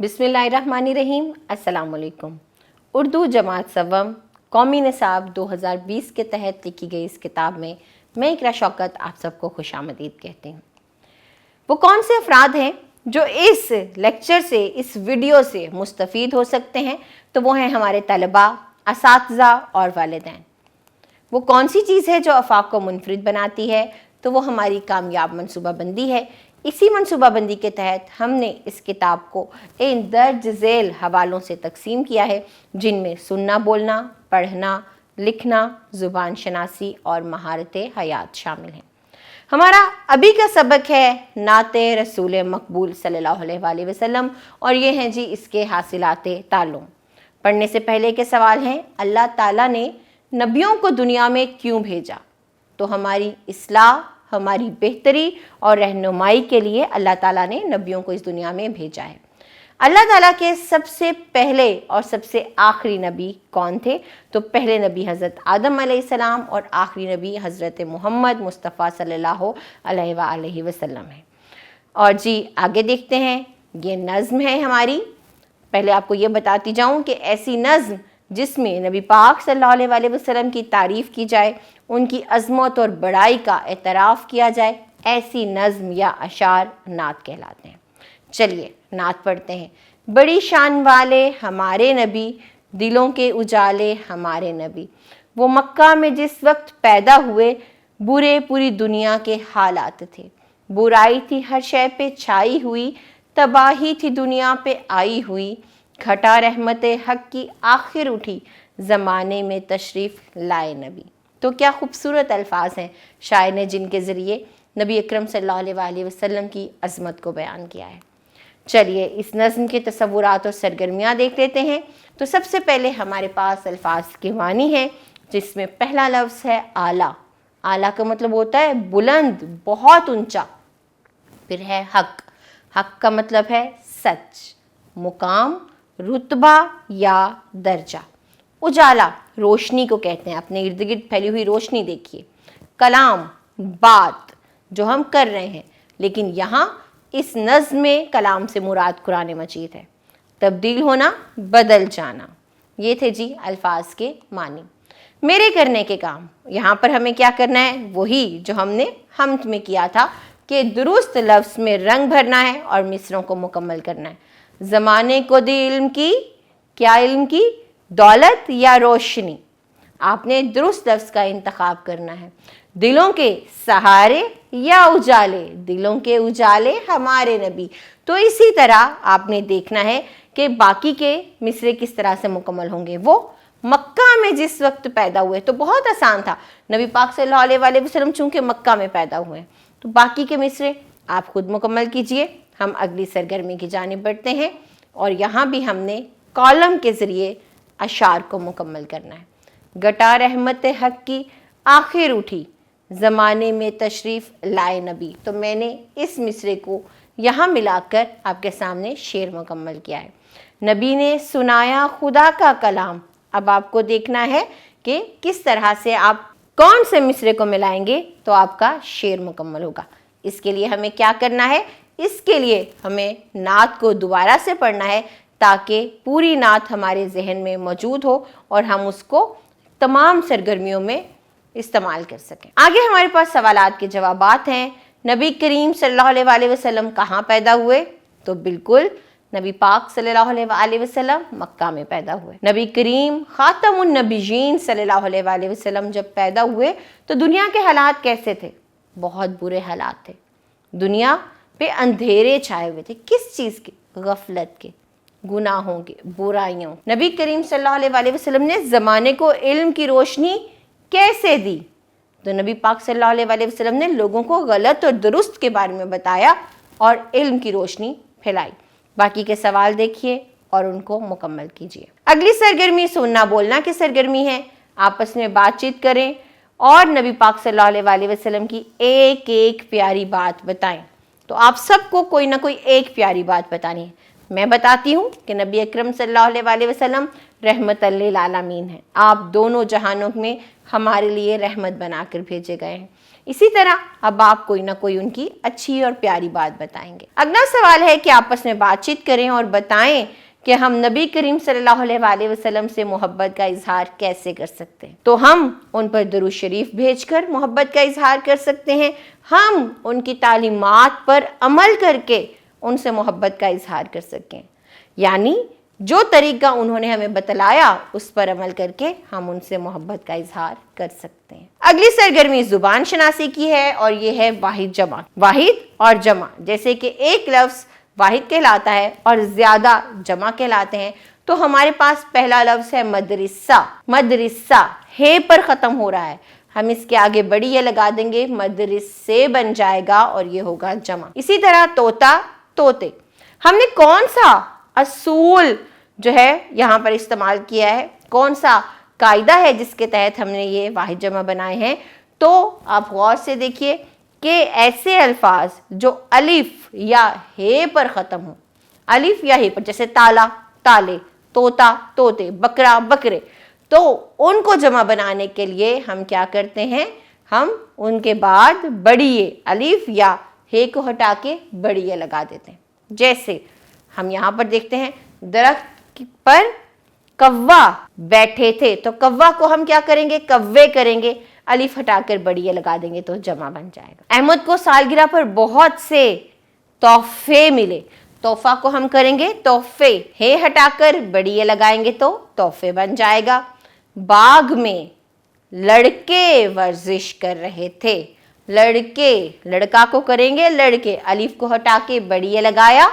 बिस्मिल्लाहिर्रहमानिर्रहीम। अस्सलाम वालेकुम। उर्दू जमात सवम कौमी निसाब 2020 के तहत लिखी गई इस किताब में मैं इकरा शौकत आप सबको खुशामदीद कहती हूँ। वो कौन से अफराद हैं जो इस लेक्चर से, इस वीडियो से मुस्तफ़ीद हो सकते हैं? तो वो हैं हमारे तलबा, असातिज़ा और वालिदैन। वो कौन सी चीज़ है जो आफाक को मुनफरिद बनाती है? तो वो हमारी कामयाब मनसूबाबंदी है। इसी मनसूबाबंदी के तहत हमने इस किताब को इन दर्ज झेल हवालों से तकसीम किया है, जिनमें सुनना, बोलना, पढ़ना, लिखना, ज़ुबान शनासी और महारत हयात शामिल हैं। हमारा अभी का सबक है नाते रसूल मकबूल सल्लल्लाहु अलैहि वसल्लम और ये हैं जी इसके हासिलाते ताल्लुम। पढ़ने से पहले के सवाल हैं, अल्लाह ताला ने नबियों को दुनिया में क्यों भेजा? तो हमारी इस्लाह, हमारी बेहतरी और रहनुमाई के लिए अल्लाह ताला ने नबियों को इस दुनिया में भेजा है। अल्लाह ताला के सबसे पहले और सबसे आखिरी नबी कौन थे? तो पहले नबी हज़रत आदम अलैहिस्सलाम और आखिरी नबी हज़रत मोहम्मद मुस्तफ़ा सल्लल्लाहु अलैहि वसल्लम है। और जी आगे देखते हैं, ये नज़्म है हमारी। पहले आपको ये बताती जाऊँ कि ऐसी नज़्म जिसमें नबी पाक सल्लल्लाहु अलैहि वसल्लम की तारीफ़ की जाए, उनकी अज़मत और बड़ाई का एतराफ़ किया जाए, ऐसी नज़्म या अशार नात कहलाते हैं। चलिए नात पढ़ते हैं। बड़ी शान वाले हमारे नबी, दिलों के उजाले हमारे नबी, वो मक्का में जिस वक्त पैदा हुए, बुरे पूरी दुनिया के हालात थे। बुराई थी हर शय पे छाई हुई, तबाही थी दुनिया पे आई हुई, घटा रहमत हक की आखिर उठी, ज़माने में तशरीफ़ लाए नबी। तो क्या खूबसूरत अल्फाज हैं शायर ने, जिनके ज़रिए नबी अकरम सल्लल्लाहु अलैहि वसल्लम की अज़मत को बयान किया है। चलिए इस नज़्म के तसव्वुरात और सरगर्मियाँ देख लेते हैं। तो सबसे पहले हमारे पास अल्फाज की वानी है, जिसमें पहला लफ्ज़ है आला। आला का मतलब होता है बुलंद, बहुत ऊंचा। फिर है हक। हक का मतलब है सच, मुकाम, रुतबा या दर्जा। उजाला रोशनी को कहते हैं, अपने इर्द गिर्द फैली हुई रोशनी देखिए। कलाम बात जो हम कर रहे हैं, लेकिन यहाँ इस नज़्म में कलाम से मुराद कुरान मजीद है। तब्दील होना, बदल जाना। ये थे जी अल्फाज के मानी। मेरे करने के काम, यहाँ पर हमें क्या करना है? वही जो हमने हम्द में किया था कि दुरुस्त लफ्ज़ में रंग भरना है और मिसरों को मुकम्मल करना है। ज़माने को दी इल्म की, क्या इल्म की? दौलत या रोशनी। आपने दुरुस्त लफ्ज़ का इंतखाब करना है। दिलों के सहारे या उजाले, दिलों के उजाले हमारे नबी। तो इसी तरह आपने देखना है कि बाकी के मिसरे किस तरह से मुकम्मल होंगे। वो मक्का में जिस वक्त पैदा हुए, तो बहुत आसान था। नबी पाक सल्लल्लाहु अलैहि वसल्लम चूँकि मक्का में पैदा हुए, तो बाकी के मिसरे आप खुद मुकम्मल कीजिए। हम अगली सरगर्मी की जानिब बढ़ते हैं और यहाँ भी हमने कॉलम के ज़रिए अशार को मुकम्मल करना है। घटा रहमत हक की आखिर उठी, ज़माने में तशरीफ़ लाए नबी। तो मैंने इस मिसरे को यहाँ मिलाकर आपके सामने शेर मुकम्मल किया है। नबी ने सुनाया खुदा का कलाम। अब आपको देखना है कि किस तरह से आप कौन से मिसरे को मिलाएंगे तो आपका शेर मुकम्मल होगा। इसके लिए हमें क्या करना है? इसके लिए हमें नात को दोबारा से पढ़ना है, ताकि पूरी नात हमारे जहन में मौजूद हो और हम उसको तमाम सरगर्मियों में इस्तेमाल कर सकें। आगे हमारे पास सवालात के जवाबात हैं। नबी करीम सल्लल्लाहु अलैहि वसल्लम कहाँ पैदा हुए? तो बिल्कुल नबी पाक सल्लल्लाहु अलैहि वसल्लम मक्का में पैदा हुए। नबी करीम खातमुन नबीयीन सल्लल्लाहु अलैहि वसल्लम जब पैदा हुए तो दुनिया के हालात कैसे थे? बहुत बुरे हालात थे। दुनिया पे अंधेरे छाए हुए थे। किस चीज़ के? गफलत के, गुनाहों के, बुराइयों। नबी करीम सल्लल्लाहु अलैहि वसल्लम ने ज़माने को इल्म की रोशनी कैसे दी? तो नबी पाक सल्लल्लाहु अलैहि वसल्लम ने लोगों को गलत और दुरुस्त के बारे में बताया और इल्म की रोशनी फैलाई। बाकी के सवाल देखिए और उनको मुकम्मल कीजिए। अगली सरगर्मी सुनना बोलना की सरगर्मी है। आपस में बातचीत करें और नबी पाक सल्लल्लाहु अलैहि वसल्लम की एक एक प्यारी बात बताएं। तो आप सबको कोई ना कोई एक प्यारी बात बतानी है। मैं बताती हूँ कि नबी अकरम सल्लल्लाहु अलैहि वसल्लम रहमतल लिल आलमीन है। आप दोनों जहानों में हमारे लिए रहमत बनाकर भेजे गए हैं। इसी तरह अब आप कोई ना कोई उनकी अच्छी और प्यारी बात बताएंगे। अगला सवाल है कि आपस में बातचीत करें और बताएं कि हम नबी करीम सल्लल्लाहु अलैहि वसल्लम से मोहब्बत का इजहार कैसे कर सकते हैं। तो हम उन पर दुरूद शरीफ भेजकर मोहब्बत का इजहार कर सकते हैं। हम उनकी तालीमात पर अमल करके उनसे मोहब्बत का इजहार कर सकें, यानी जो तरीका उन्होंने हमें बतलाया उस पर अमल करके हम उनसे मोहब्बत का इजहार कर सकते हैं। अगली सरगर्मी जुबान शनासी की है और ये है वाहिद जमा। वाहिद और जमा, जैसे कि एक लफ्ज वाहिद कहलाता है और ज्यादा जमा कहलाते हैं, तो हमारे पास पहला लफ्ज है मदरिसा। मदरिसा हे पर खत्म हो रहा है, हम इसके आगे बड़ी ये लगा देंगे, मदरिसे बन जाएगा और ये होगा जमा। इसी तरह तोता, तोते। हमने कौन सा असूल जो है यहाँ पर इस्तेमाल किया है, कौन सा कायदा है जिसके तहत हमने ये वाहिद जमा बनाए हैं? तो आप गौर से देखिए कि ऐसे अल्फाज जो अलिफ या हे पर ख़त्म हो, अलिफ या हे पर, जैसे ताला, ताले, तोता, तोते, बकरा, बकरे, तो उनको जमा बनाने के लिए हम क्या करते हैं, हम उनके बाद बड़ी ये अलिफ या हे को हटा के बड़ी ये लगा देते हैं। जैसे हम यहाँ पर देखते हैं दरख्त पर कव्वा बैठे थे, तो कव्वा को हम क्या करेंगे, कव्वे करेंगे, अलिफ हटाकर बड़ी ये लगा देंगे तो जमा बन जाएगा। अहमद को सालगिरह पर बहुत से तोहफे मिले, तोहफा को हम करेंगे तोहफे, हे हटाकर बड़ी ये लगाएंगे तो तोहफे बन जाएगा। बाग में लड़के वर्जिश कर रहे थे, लड़के, लड़का को करेंगे लड़के, अलिफ को हटा के बड़ी ये लगाया,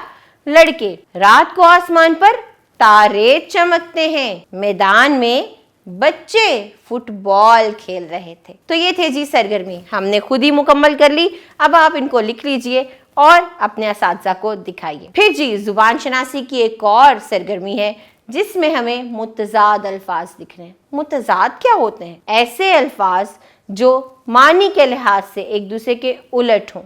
लड़के। रात को आसमान पर तारे चमकते हैं, मैदान में बच्चे फुटबॉल खेल रहे थे। तो ये थे जी सरगर्मी, हमने खुद ही मुकम्मल कर ली। अब आप इनको लिख लीजिए और अपने असातिज़ा को दिखाइए। फिर जी जुबान शनासी की एक और सरगर्मी है जिसमें हमें मुतजाद अल्फाज लिखने हैं। मुतजाद क्या होते हैं? ऐसे अल्फाज जो मानी के लिहाज से एक दूसरे के उलट हों,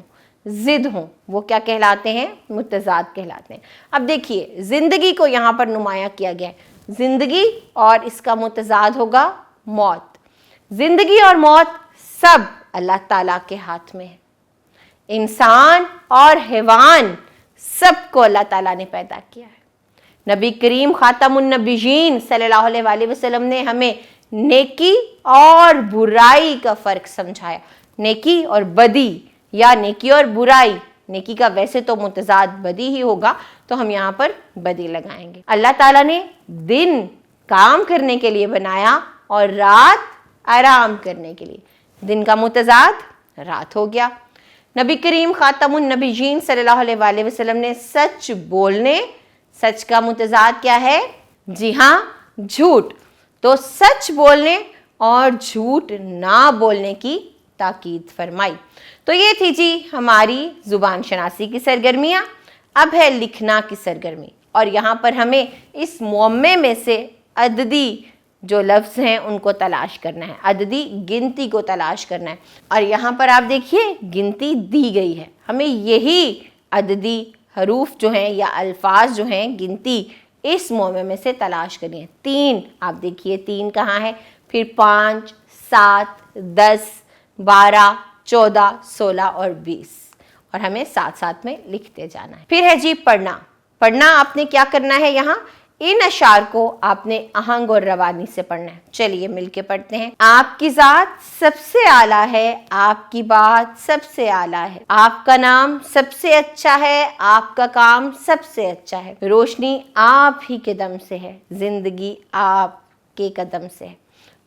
जिद हों, वो क्या कहलाते हैं? मुतजाद कहलाते हैं। अब देखिए जिंदगी को यहाँ पर नुमाया किया गया है, जिंदगी और इसका मुतजाद होगा मौत। जिंदगी और मौत सब अल्लाह ताला के हाथ में है। इंसान और हैवान सबको अल्लाह ताला ने पैदा किया है। नबी करीम खातमुन नबीयीन सल्लल्लाहु अलैहि वसल्लम ने हमें नेकी और बुराई का फ़र्क समझाया। नेकी और बदी या नेकी और बुराई, नेकी का वैसे तो मुतजाद बदी ही होगा, तो हम यहाँ पर बदी लगाएंगे। अल्लाह ताला ने दिन काम करने के लिए बनाया और रात आराम करने के लिए, दिन का मुतजाद रात हो गया। नबी करीम खातमुन नबीयीन सल्लल्लाहु अलैहि वसल्लम ने सच बोलने, सच का मुतजाद क्या है? जी हाँ, झूठ। तो सच बोलने और झूठ ना बोलने की ताकीद फरमाई। तो ये थी जी हमारी जुबान शनासी की सरगर्मियाँ। अब है लिखना की सरगर्मी, और यहाँ पर हमें इस मुअम्मे में से अददी जो लफ्ज़ हैं उनको तलाश करना है, अददी गिनती को तलाश करना है। और यहाँ पर आप देखिए गिनती दी गई है, हमें यही अददी हरूफ जो हैं या अल्फाज जो हैं गिनती इस मुअम्मे में से तलाश करनी है। 3, आप देखिए 3 कहाँ है, फिर 5, 7, 10, 12, 14, 16 और 20, और हमें साथ साथ में लिखते जाना है। फिर है जी पढ़ना। पढ़ना आपने क्या करना है, यहाँ इन अशार को आपने आहंग और रवानी से पढ़ना है। चलिए मिलके पढ़ते हैं। आपकी ज़ात सबसे आला है, आपकी बात सबसे आला है, आपका नाम सबसे अच्छा है, आपका काम सबसे अच्छा है, रोशनी आप ही के दम से है, जिंदगी आपके कदम से है।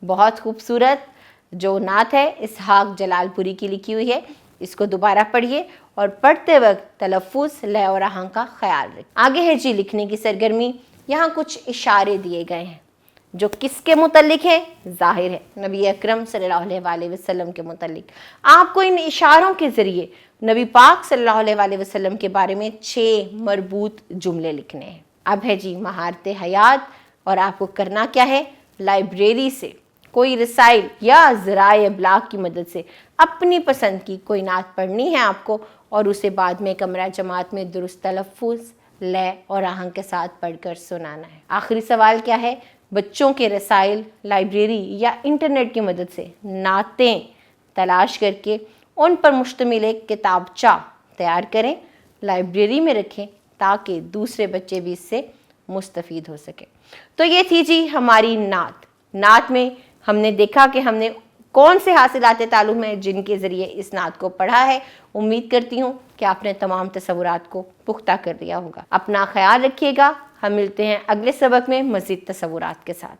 बहुत खूबसूरत जो नात है इसहाक जलालपुरी की लिखी हुई है, इसको दोबारा पढ़िए और पढ़ते वक्त तलफ़ुज़, लय और आहंग का ख्याल रखें। आगे है जी लिखने की सरगर्मी। यहाँ कुछ इशारे दिए गए हैं जो किसके मुतल्लिक है? ज़ाहिर है नबी अकरम सल्लल्लाहु अलैहि वसल्लम के मुतल्लिक। आपको इन इशारों के ज़रिए नबी पाक सल्लल्लाहु अलैहि वसल्लम के बारे में 6 मरबूत जुमले लिखने हैं। अब है जी महारत हयात, और आपको करना क्या है? लाइब्रेरी से कोई रसाइल या ज़राए इब्लाग की मदद से अपनी पसंद की कोई नात पढ़नी है आपको, और उसे बाद में कमरा जमात में दुरुस्त तलफ़ुज़, लय और आहंग के साथ पढ़कर सुनाना है। आखिरी सवाल क्या है? बच्चों के रसाइल, लाइब्रेरी या इंटरनेट की मदद से नातें तलाश करके उन पर मुश्तमिल एक किताबचा तैयार करें, लाइब्रेरी में रखें ताकि दूसरे बच्चे भी इससे मुस्तफ़ीद हो सके। तो ये थी जी हमारी नात में हमने देखा कि हमने कौन से हासिलात तालुम हैं जिनके ज़रिए इस नात को पढ़ा है। उम्मीद करती हूँ कि आपने तमाम तसव्वुरात को पुख्ता कर लिया होगा। अपना ख्याल रखिएगा। हम मिलते हैं अगले सबक में मज़ीद तसव्वुरात के साथ।